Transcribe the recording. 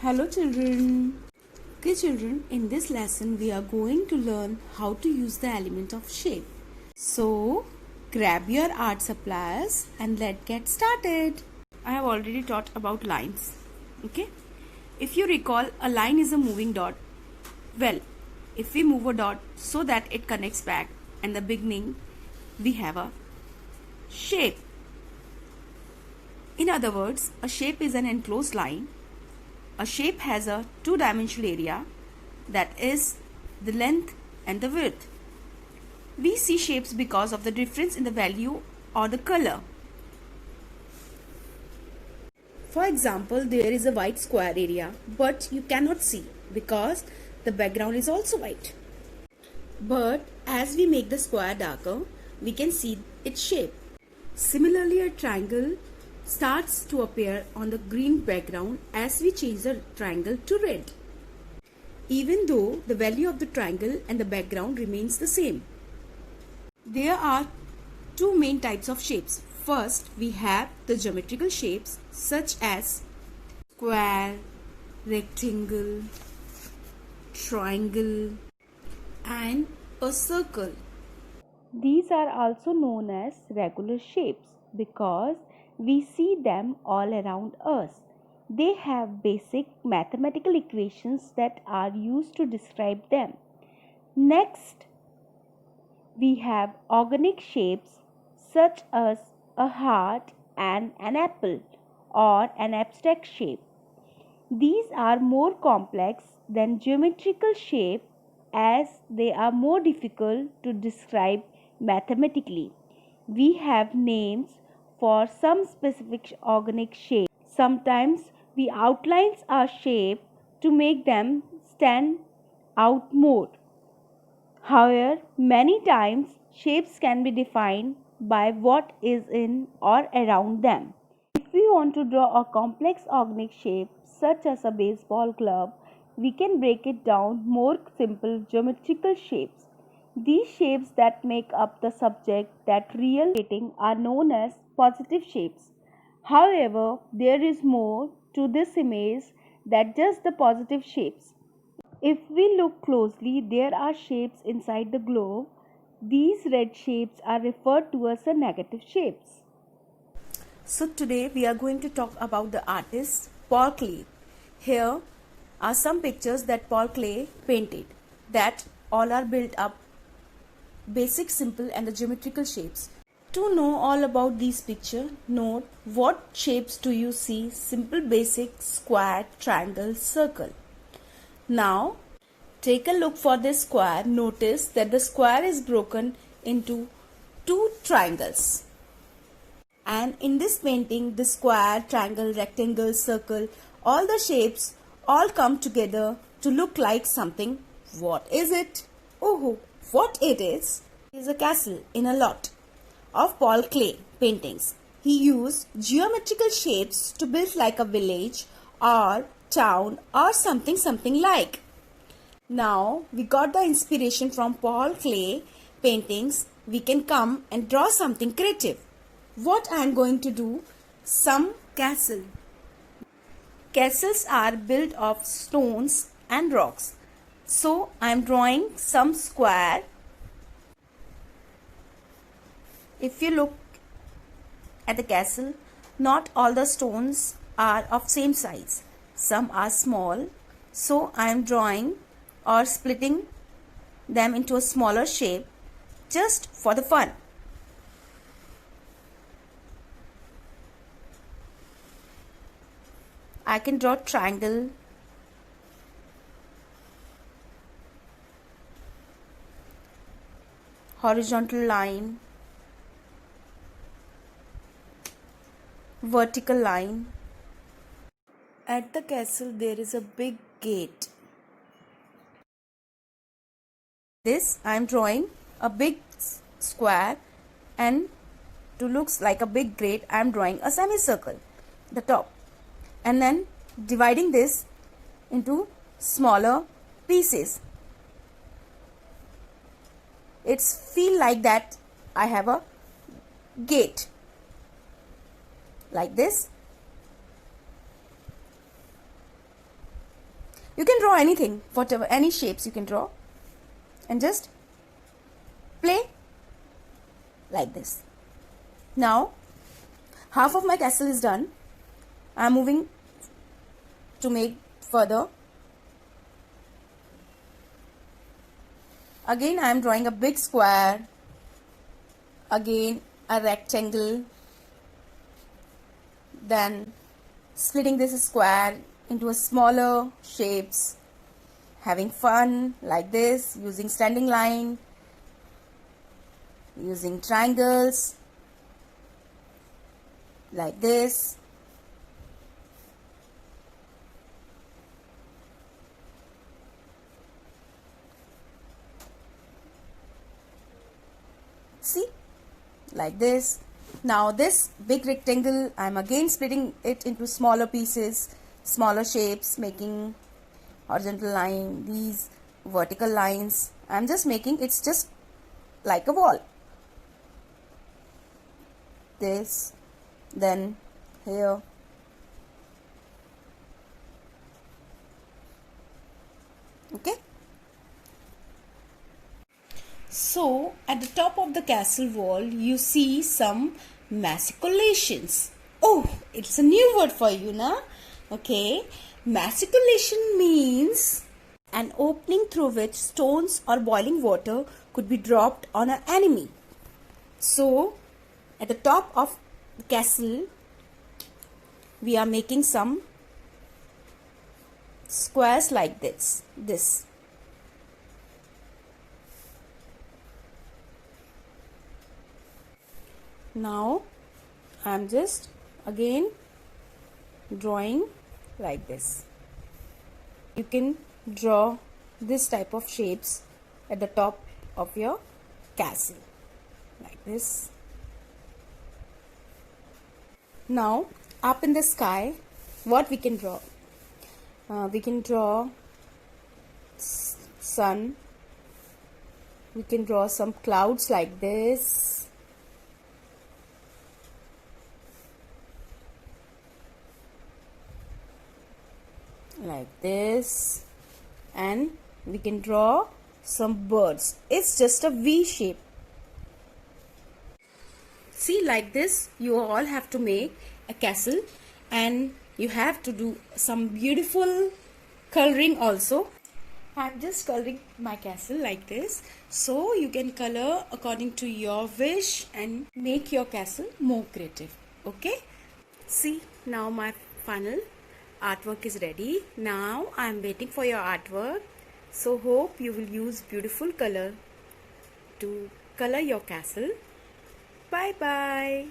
Hello children. Okay children, in this lesson we are going to learn how to use the element of shape. So grab your art supplies and let's get started. I have already taught about lines. Okay. If you recall, a line is a moving dot. Well, if we move a dot so that it connects back and the beginning, we have a shape. In other words, a shape is an enclosed line. A shape has a two-dimensional area, that is the length and the width. We see shapes because of the difference in the value or the color. For example, there is a white square area, but you cannot see because the background is also white. But as we make the square darker, we can see its shape. Similarly, a triangle starts to appear on the green background as we change the triangle to red, even though the value of the triangle and the background remains the same. There are two main types of shapes. First, we have the geometrical shapes such as square, rectangle, triangle, and a circle. These are also known as regular shapes because we see them all around us. They have basic mathematical equations that are used to describe them. Next, we have organic shapes such as a heart and an apple or an abstract shape. These are more complex than geometrical shape as they are more difficult to describe mathematically. We have names for some specific organic shapes. Sometimes we outline our shape to make them stand out more. However, many times shapes can be defined by what is in or around them. If we want to draw a complex organic shape such as a baseball glove, we can break it down more simple geometrical shapes. These shapes that make up the subject that real rating are known as positive shapes. However, there is more to this image than just the positive shapes. If we look closely, there are shapes inside the globe. These red shapes are referred to as the negative shapes. So today we are going to talk about the artist Paul Klee. Here are some pictures that Paul Klee painted that all are built up basic, simple and the geometrical shapes. To know all about these pictures, note what shapes do you see: simple, basic, square, triangle, circle. Now take a look for this square. Notice that the square is broken into two triangles. And in this painting, the square, triangle, rectangle, circle, all the shapes all come together to look like something. What is it? Oh, what it is a castle in a lot of Paul Klee paintings. He used geometrical shapes to build like a village or town or something like. Now we got the inspiration from Paul Klee paintings. We can come and draw something creative. What I am going to do? Some castle. Castles are built of stones and rocks. So I am drawing some square. If you look at the castle, not all the stones are of same size. Some are small. So I am drawing or splitting them into a smaller shape just for the fun. I can draw triangle, horizontal line, vertical line. At the castle there is a big gate. This I am drawing a big square, and to looks like a big gate I am drawing a semicircle, the top, and then dividing this into smaller pieces. It's feel like that I have a gate like this. You can draw anything, whatever, any shapes you can draw, and just play like this. Now half of my castle is done. I am moving to make further. Again I am drawing a big square, again a rectangle, then splitting this square into a smaller shapes, having fun like this, using standing line, using triangles like this. See, like this. Now this big rectangle, I'm again splitting it into smaller pieces, smaller shapes, making horizontal line, these vertical lines. I'm just making, it's just like a wall. This, then here. Okay. So at the top of the castle wall you see some maculations. Oh, it's a new word for you, na? Okay. Maculation means an opening through which stones or boiling water could be dropped on an enemy. So at the top of the castle we are making some squares like this. Now I am just again drawing like this. You can draw this type of shapes at the top of your castle like this. Now up in the sky, what we can draw? We can draw sun. We can draw some clouds like this. Like this, and we can draw some birds. It's just a V shape. See, like this you all have to make a castle, and you have to do some beautiful coloring also. I'm just coloring my castle like this, so you can color according to your wish and make your castle more creative. Okay, see, now my final artwork is ready. Now I am waiting for your artwork, so hope you will use beautiful color to color your castle. Bye bye.